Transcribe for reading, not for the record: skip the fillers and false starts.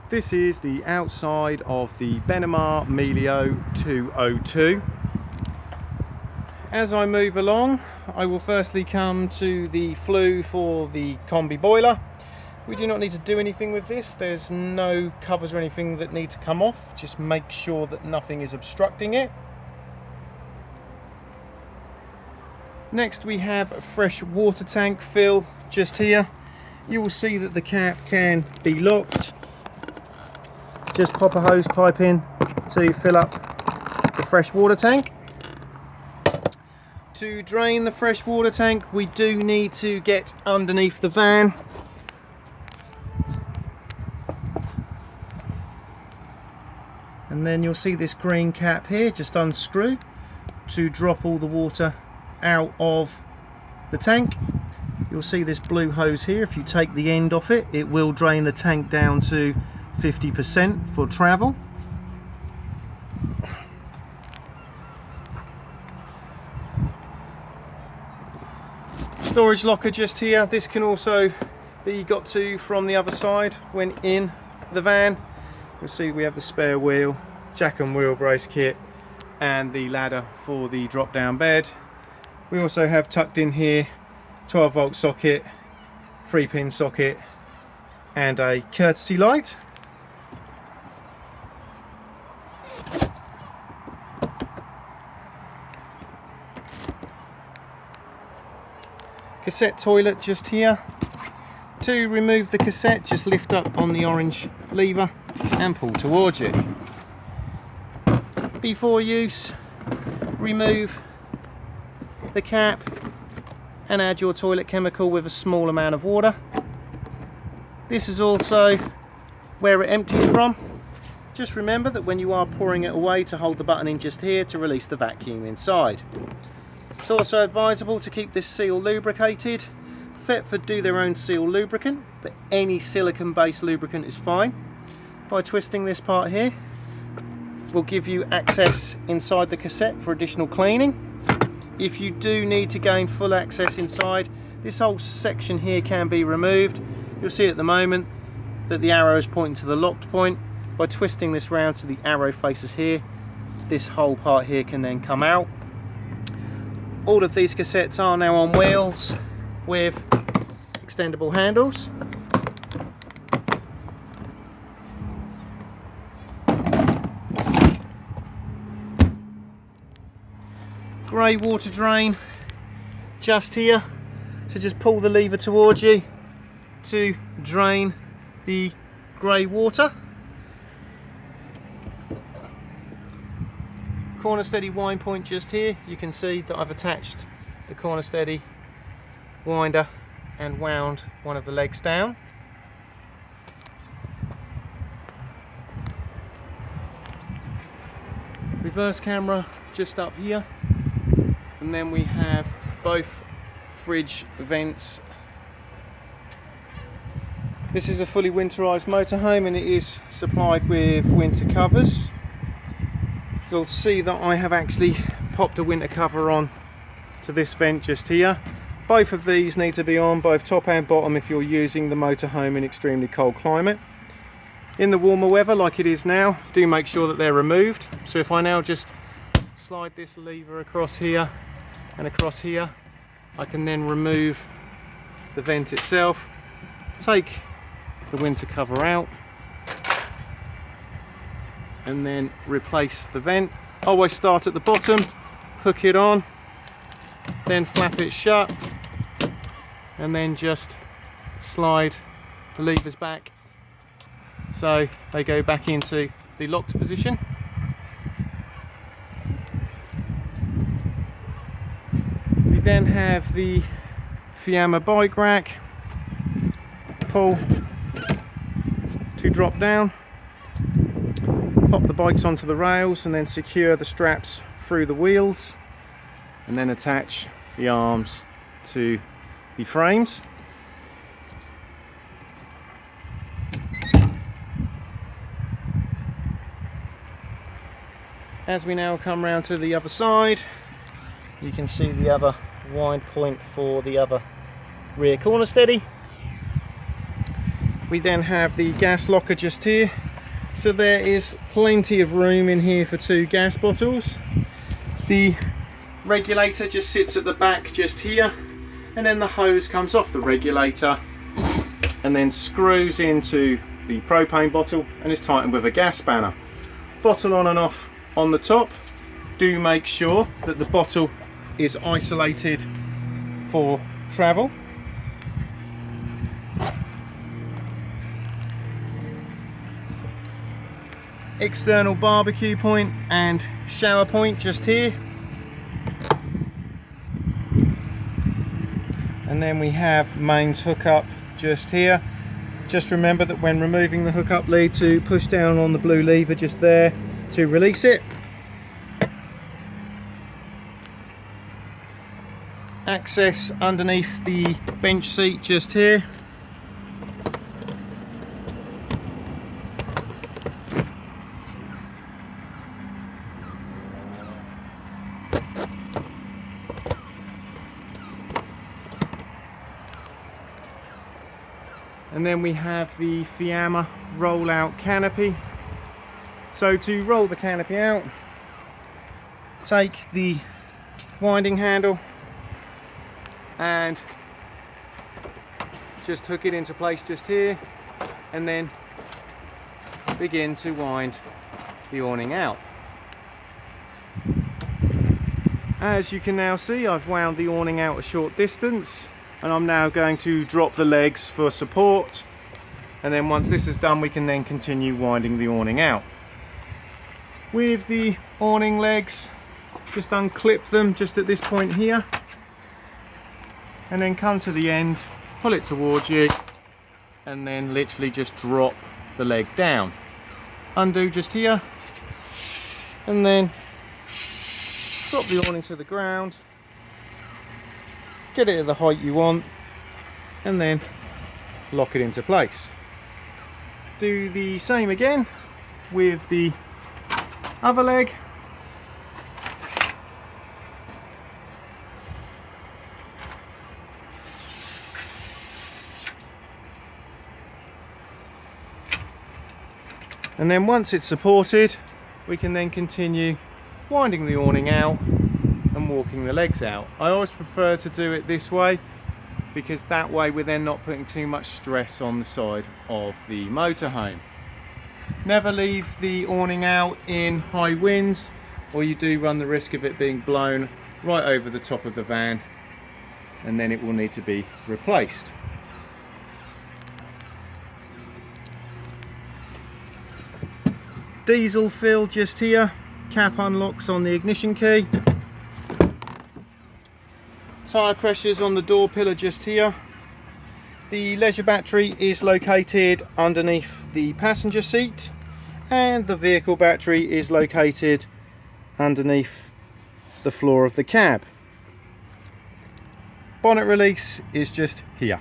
This is the outside of the Benimar Mileo 202. As I move along, I will firstly come to the flue for the Combi Boiler. We do not need to do anything with this. There's no covers or anything that need to come off. Just make sure that nothing is obstructing it. Next we have a fresh water tank fill just here. You will see that the cap can be locked. Just pop a hose pipe in to fill up the fresh water tank. To drain the fresh water tank, we do need to get underneath the van. And then you'll see this green cap here, just unscrew to drop all the water out of the tank. You'll see this blue hose here. If you take the end off it, it will drain the tank down to 50% for travel. Storage locker just here. This can also be got to from the other side when in the van. You'll see we have the spare wheel, jack and wheel brace kit, and the ladder for the drop down bed. We also have tucked in here 12 volt socket, 3-pin socket, and a courtesy light. Cassette toilet just here. To remove the cassette, just lift up on the orange lever and pull towards you. Before use, remove the cap and add your toilet chemical with a small amount of water. This is also where it empties from. Just remember that when you are pouring it away, to hold the button in just here to release the vacuum inside. It's also advisable to keep this seal lubricated. Thetford do their own seal lubricant, but any silicone based lubricant is fine. By twisting this part here, will give you access inside the cassette for additional cleaning. If you do need to gain full access inside, this whole section here can be removed. You'll see at the moment that the arrow is pointing to the locked point. By twisting this round so the arrow faces here, this whole part here can then come out. All of these cassettes are now on wheels with extendable handles. Grey water drain just here, so just pull the lever towards you to drain the grey water. Corner steady wind point just here. You can see that I've attached the corner steady winder and wound one of the legs down. Reverse camera just up here, and then we have both fridge vents. This is a fully winterized motorhome and it is supplied with winter covers. You'll see that I have actually popped a winter cover on to this vent just here. Both of these need to be on, both top and bottom, if you're using the motorhome in extremely cold climate. In the warmer weather like it is now, do make sure that they're removed. So if I now just slide this lever across here and across here, I can then remove the vent itself, take the winter cover out, and then replace the vent. Always start at the bottom, hook it on, then flap it shut, and then just slide the levers back so they go back into the locked position. We then have the Fiamma bike rack, pull to drop down, pop the bikes onto the rails and then secure the straps through the wheels, and then attach the arms to the frames. As we now come round to the other side, you can see the other wind point for the other rear corner steady. We then have the gas locker just here, so there is plenty of room in here for 2 gas bottles. The regulator just sits at the back just here, and then the hose comes off the regulator and then screws into the propane bottle and is tightened with a gas spanner. Bottle on and off on the top. Do make sure that the bottle is isolated for travel. External barbecue point and shower point just here. And then we have mains hookup just here. Just remember that when removing the hookup lead to push down on the blue lever just there to release it. Access underneath the bench seat just here. And then we have the Fiamma roll-out canopy. So to roll the canopy out, take the winding handle and just hook it into place just here, and then begin to wind the awning out. As you can now see, I've wound the awning out a short distance, and I'm now going to drop the legs for support, and then once this is done we can then continue winding the awning out. With the awning legs, just unclip them just at this point here, and then come to the end, pull it towards you, and then literally just drop the leg down. Undo just here, and then drop the awning to the ground, get it at the height you want, and then lock it into place. Do the same again with the other leg. And then once it's supported, we can then continue winding the awning out and walking the legs out. I always prefer to do it this way, because that way we're then not putting too much stress on the side of the motorhome. Never leave the awning out in high winds, or you do run the risk of it being blown right over the top of the van, and then it will need to be replaced. Diesel fill just here, cap unlocks on the ignition key. Tyre pressures on the door pillar just here. The leisure battery is located underneath the passenger seat, and the vehicle battery is located underneath the floor of the cab. Bonnet release is just here.